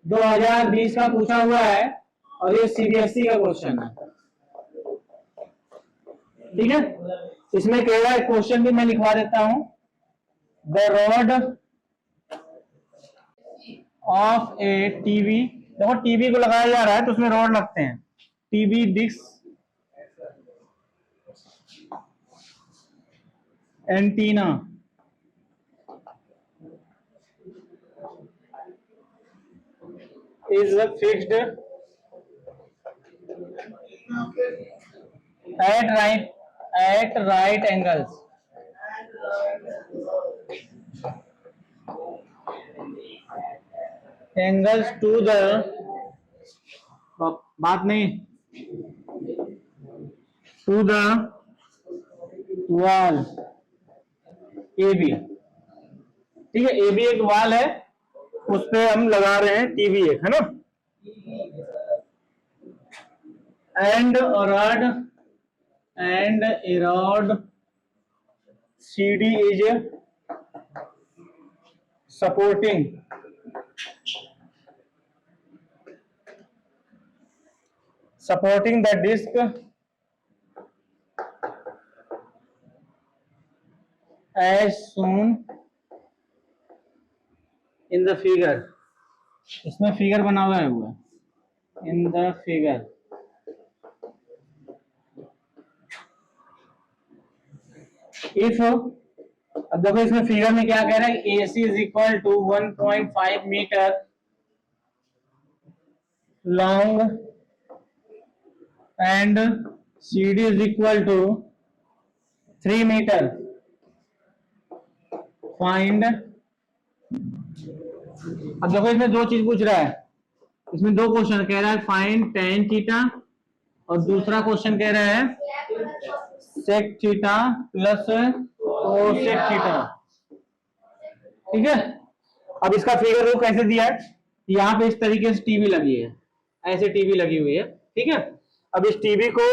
2020 का पूछा हुआ है और ये सीबीएसई का क्वेश्चन है। ठीक है, इसमें कह रहा है, क्वेश्चन भी मैं लिखवा देता हूं। The rod of A TV, देखो टीवी को लगाया जा रहा है तो उसमें रॉड लगते हैं। TV disc antenna is fixed at right angles to the, बात नहीं, to the wall AB। ठीक है, AB एक वॉल है, उस पे हम लगा रहे हैं टीवी एक, है ना। And rod CD is supporting the disc as shown in the figure। इसमें फिगर बना हुआ है वो, इन द फिगर। इफ, अब देखो इसमें फिगर में क्या कह रहा है, AC is equal to 1.5 metre long and CD is equal to 3 metre. Find, अब देखो इसमें दो चीज पूछ रहा है, इसमें दो क्वेश्चन कह रहा है, फाइंड tan थीटा और दूसरा क्वेश्चन कह रहा है sec theta plus cosec theta. ठीक है, अब इसका फिगर वो कैसे दिया है, यहाँ पे इस तरीके से टीवी लगी है, ऐसे टीवी लगी हुई है। ठीक है, अब इस टीवी को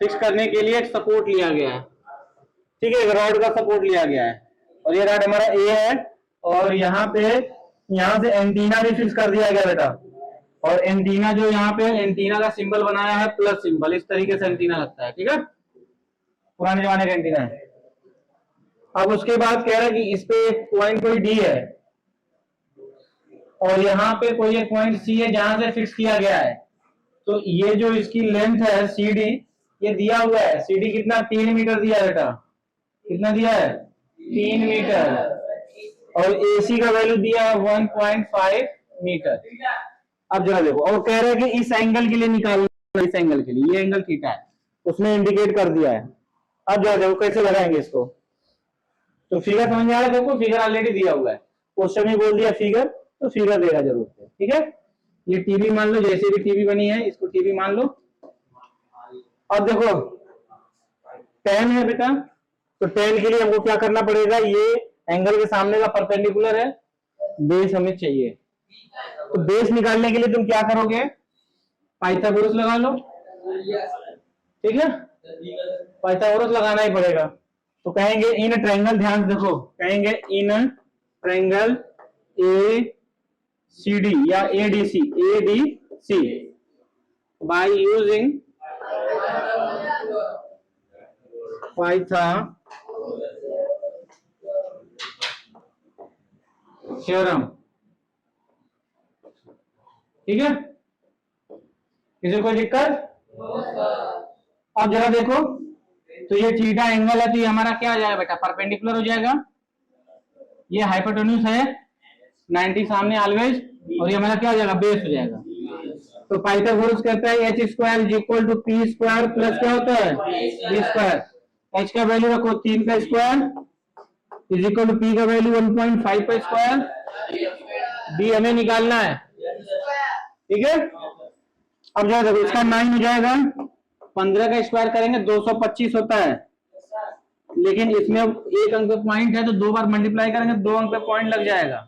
फिक्स करने के लिए एक सपोर्ट लिया गया है। ठीक है, एक रॉड का सपोर्ट लिया गया है और ये रॉड हमारा A है और यहाँ से एंटीना भी फिक्स कर दिया गया बेटा। और एंटीना जो यहाँ पे एंटीना का सिंबल बनाया है प्लस सिंबल, इस तरीके से एंटीना लगता है। ठीक है, पुराने जमाने का एंटीना है। अब उसके बाद कह रहा है कि इस पे एक पॉइंट कोई D है और यहाँ पे कोई एक पॉइंट C है जहां से फिक्स किया गया है। तो ये जो इसकी लेंथ है CD, ये दिया हुआ है। CD कितना, 3 मीटर दिया है बेटा। कितना दिया है, 3 मीटर। और AC का वैल्यू दिया है 1.5 मीटर। अब जरा देखो, और कह रहे हैं कि इस एंगल के लिए निकालना, इस एंगल के लिए, ये एंगल थीटा है, उसने इंडिकेट कर दिया है। अब जरा देखो कैसे लगाएंगे इसको। तो फिगर समझ में आ रहा है, देखो फिगर ऑलरेडी दिया हुआ है, क्वेश्चन में बोल दिया फिगर, तो फिगर देगा जरूर से। ठीक है, ये टीवी मान लो, जैसे भी टीवी बनी है इसको टीवी मान लो। अब देखो tan है बेटा, तो tan के लिए हमको क्या करना पड़ेगा, ये एंगल के सामने का परपेंडिकुलर है, बेस हमें चाहिए। तो बेस निकालने के लिए तुम क्या करोगे, पाइथागोरस लगा लो। ठीक है, पाइथागोरस लगाना ही पड़ेगा। तो कहेंगे इन ट्रायंगल, ध्यान देखो, कहेंगे इन ट्रायंगल ACD या ADC by using Pythagoras theorem. ठीक है, किसी कोई दिक्कत? अब जरा देखो, तो ये थीटा एंगल है, तो ये हमारा क्या आ जाएगा बेटा, परपेंडिकुलर हो जाएगा। ये हाइपोटेन्यूज है 90 सामने ऑलवेज, और ये हमारा क्या हो जाएगा, बेस हो जाएगा। तो पाइथागोरस कहता है h square is equal to p square plus क्या होता है, b स्क्वायर। h का वैल्यू रखो 3 का square is equal to p का वैल्यू 1.5 का स्क्वायर। b हमें निकालना है। ठीक है, अब जो देखो इसका 9 हो जाएगा, 15 का स्क्वायर करेंगे 225 होता है, लेकिन इसमें एक अंक पे पॉइंट है तो 2 बार मल्टीप्लाई करेंगे, 2 अंक पे पॉइंट लग जाएगा,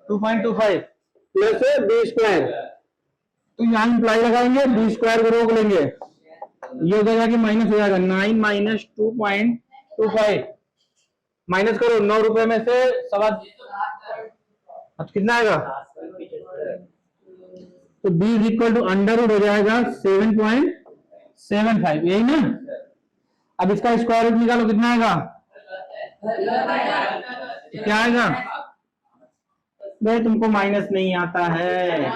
2.25 प्लस b स्क्वायर। तो यहाँ इंप्लाई लगाएंगे, b स्क्वायर को रोक लेंगे, ये हो जाएगा कि माइनस हो जाएगा, 9 माइनस 2.25 माइनस करो, 9 रुपए में से सवा कितना आएगा, तो b is equal to under root हो जाएगा 7.75, यही ना। अब इसका स्क्वायर रूट निकालो, कितना आएगा, क्या आएगा। भाई तुमको माइनस नहीं आता है।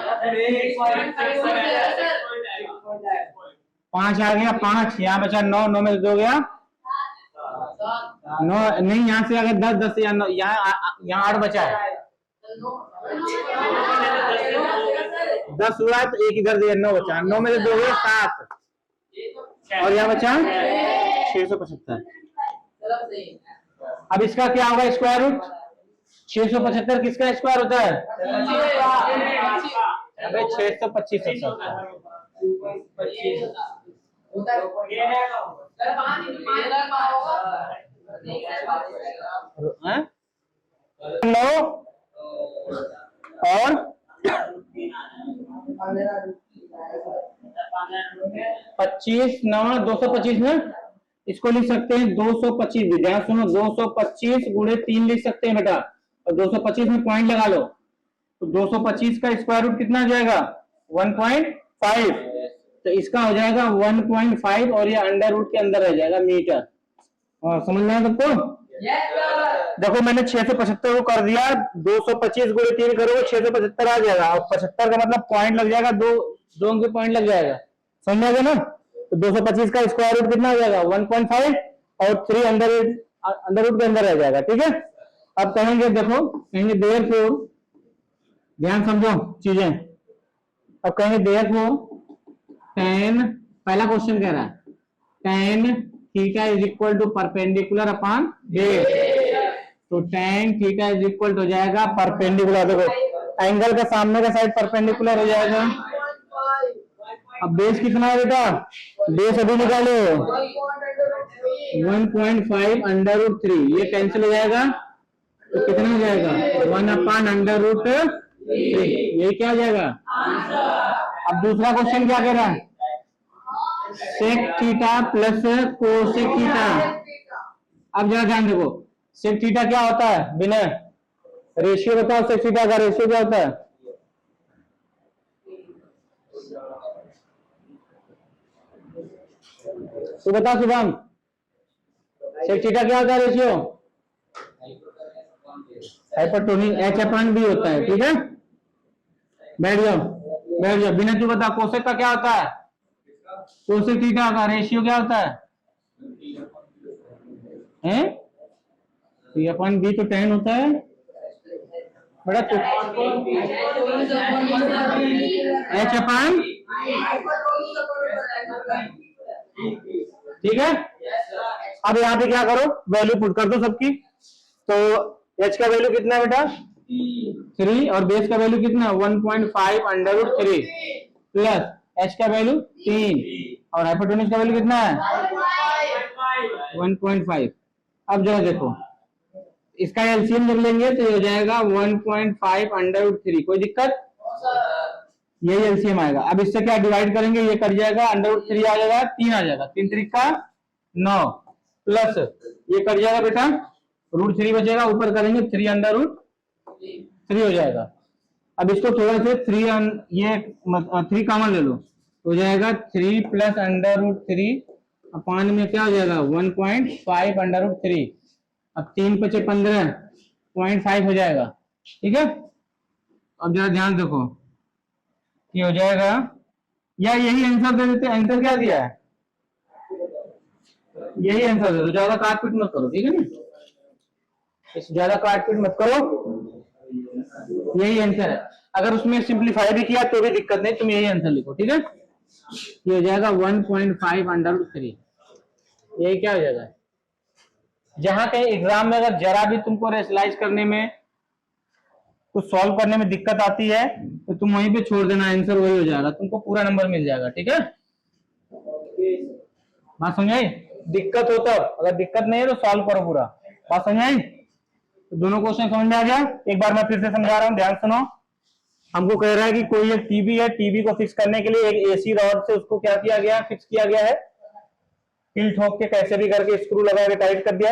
5 आ गया, 5 यहाँ बचा 9, 9 में से 2 गया 9, नहीं यहाँ से अगर 10, 10 या 9, यहाँ 8 बचा है, 10 हुआ तो 1 इधर दिया, 9 बचा, 9 में से 2 गया 7 और यहाँ बचा 675। अब इसका क्या होगा स्क्वायर रूट, 675 किसका स्क्वायर होता है, अबे 625 लो और 25 9 225 में इसको लिख सकते हैं 225, ध्यान सुनो, 225 गुणे 3 लिख सकते हैं बेटा, और 225 में पॉइंट लगा लो, तो 225 का स्क्वायर रूट कितना हो जाएगा 1.5, तो इसका हो जाएगा 1.5 और ये अंडर रूट के अंदर रह जाएगा मीटर। और समझ में आया सबको। देखो मैंने 675 को कर दिया, 225 गुणे 3 करोगे 675 आ जाएगा, और 75 का मतलब पॉइंट लग जाएगा, दो अंक पॉइंट लग जाएगा, समझ में आ गया ना। तो 225 का स्क्वायर रूट कितना हो जाएगा 1.5 और 3 अंडर रूट के अंदर रह जाएगा, ठीक है। अब कहेंगे, देखो कहेंगे देयरफॉर, ध्यान समझो चीजें, अब कहेंगे देयरफॉर tan, पहला क्वेश्चन कह रहा है tan theta is equal to perpendicular upon base, तो tan थीटा इज इक्वल हो जाएगा परपेंडिकुलर, देखो एंगल का सामने का साइड परपेंडिकुलर हो जाएगा। अब बेस कितना है बेटा, बेस अभी निकालो 1.5 अंडर रूट 3, ये कैंसिल हो जाएगा, तो कितना हो जाएगा 1 अपॉन अंडर रूट 3, ये क्या हो जाएगा। अब दूसरा क्वेश्चन क्या कह रहा है, sec theta plus cosec theta. अब जरा ध्यान देखो, सेक थीटा क्या होता है, विनय रेशियो बताओ, सेक थीटा का रेशियो क्या होता है, तो बता शुभम, सेक थीटा क्या होता है ratio, hypertonic h upon b होता है, ठीक है। बैठ जाओ बैठ जाओ, बिना तू बता कोसेक का क्या होता है, कोसेक थीटा का रेशियो क्या होता है, अपॉन बी तो 10 होता है बड़ा, तो h अपॉन, ठीक है। अब यहाँ पे क्या करो, वैल्यू पुट कर दो सबकी, तो h का वैल्यू कितना है बेटा 3 और बेस का वैल्यू कितना 1.5 अंडर रूट 3 प्लस h का वैल्यू 3 और हाइपोटेन्यूज का वैल्यू कितना है 1.5। अब जो है देखो इसका एलसीएम जब लेंगे तो ये हो जाएगा 1.5 अंडर रूट 3, कोई दिक्कत, यही एलसीएम आएगा। अब इससे क्या डिवाइड करेंगे, ये कर जाएगा अंडर रूट 3 आ जाएगा, 3 आ जाएगा, 3 3 का 9 प्लस ये कट जाएगा बेटा, रूट 3 बचेगा, ऊपर करेंगे 3 अंडर रूट 3 हो जाएगा। अब इसको थोड़ा से 3 कॉमन ले लो, हो जाएगा 3 प्लस अंडर रूट 3 अपान में क्या हो जाएगा 1.5 अंडर रूट 3, अब 3 × 5 = 15.5 हो जाएगा, ठीक है। अब जरा ध्यान देखो, ये हो जाएगा, या यही आंसर दे देते, आंसर क्या दिया है, यही आंसर दे दो, ज्यादा काटपीट मत करो, ठीक है ना, ज्यादा काटपीट मत करो, यही आंसर है। अगर उसमें सिंप्लीफाई भी किया तो भी दिक्कत नहीं, तुम यही आंसर लिखो, ठीक है। ये हो जाएगा 1.5 अंडर रूट 3, यही क्या हो जाएगा। जहां कहीं एग्जाम में अगर जरा भी तुमको रेशनलाइज करने में कुछ सॉल्व करने में दिक्कत आती है तो तुम वहीं पे छोड़ देना, आंसर वही हो जाएगा, तुमको पूरा नंबर मिल जाएगा, ठीक है। बात समझ आई, दिक्कत हो तो, अगर दिक्कत नहीं है तो सॉल्व करो पूरा, बात समझ आई। तो दोनों क्वेश्चन समझ में आ गया, एक बार मैं फिर से समझा रहा हूँ, ध्यान सुनो। हमको कह रहा है कि कोई एक टीवी है, टीवी को फिक्स करने के लिए एक एसी रॉड से उसको क्या किया गया, फिक्स किया गया है, कील ठोक के कैसे भी करके स्क्रू लगा के टाइट कर दिया।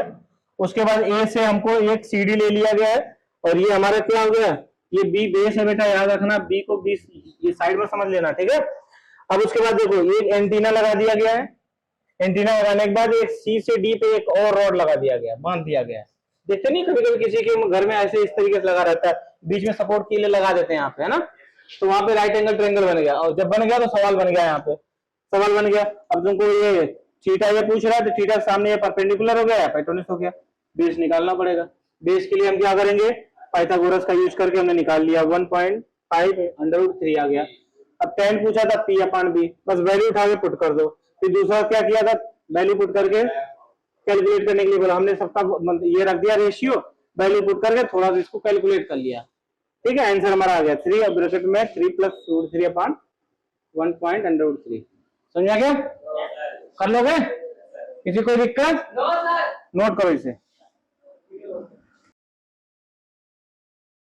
उसके बाद ए से हमको एक सीडी ले लिया गया है और ये हमारा क्या हो गया ये बी बेस है बेटा, याद रखना, बी को बी ये साइड में समझ लेना, ठीक है। अब उसके बाद देखो ये एंटीना लगा दिया गया है, एंटीना लगाने के बाद एक सी से डी पे एक और रॉड लगा दिया गया, बांध दिया गया है। देखते नहीं कभी कभी किसी के घर में ऐसे इस तरीके से लगा रहता है, बीच में सपोर्ट के लिए लगा देते हैं यहाँ पे, है ना। तो वहां पे राइट एंगल ट्रायंगल बन गया, और जब बन गया तो सवाल बन गया, यहाँ पे सवाल बन गया। अब तुमको ये थीटा ये पूछ रहा है, तो थीटा सामने ये परपेंडिकुलर हो गया, हाइपोटेन्यूज हो गया, बेस निकालना पड़ेगा। बेस के लिए हम क्या करेंगे, पाइथागोरस का यूज करके हमने निकाल लिया, 1.5 √3 आ गया। अब tan पूछा था P अपॉन B, बस वैल्यू उठा के पुट कर दो। फिर दूसरा क्या किया था, वैल्यू पुट करके कैलकुलेट करने के लिए बोला, हमने सबका ये रख दिया रेशियो, वैल्यू पुट करके थोड़ा सा इसको कैलकुलेट कर लिया, ठीक है। आंसर हमारा आ गया 3, अब ब्रैकेट में 3 + √3 अपॉन 1.√3। समझा क्या? कर लोगे? किसी कोई दिक्कत? नोट करो इसे।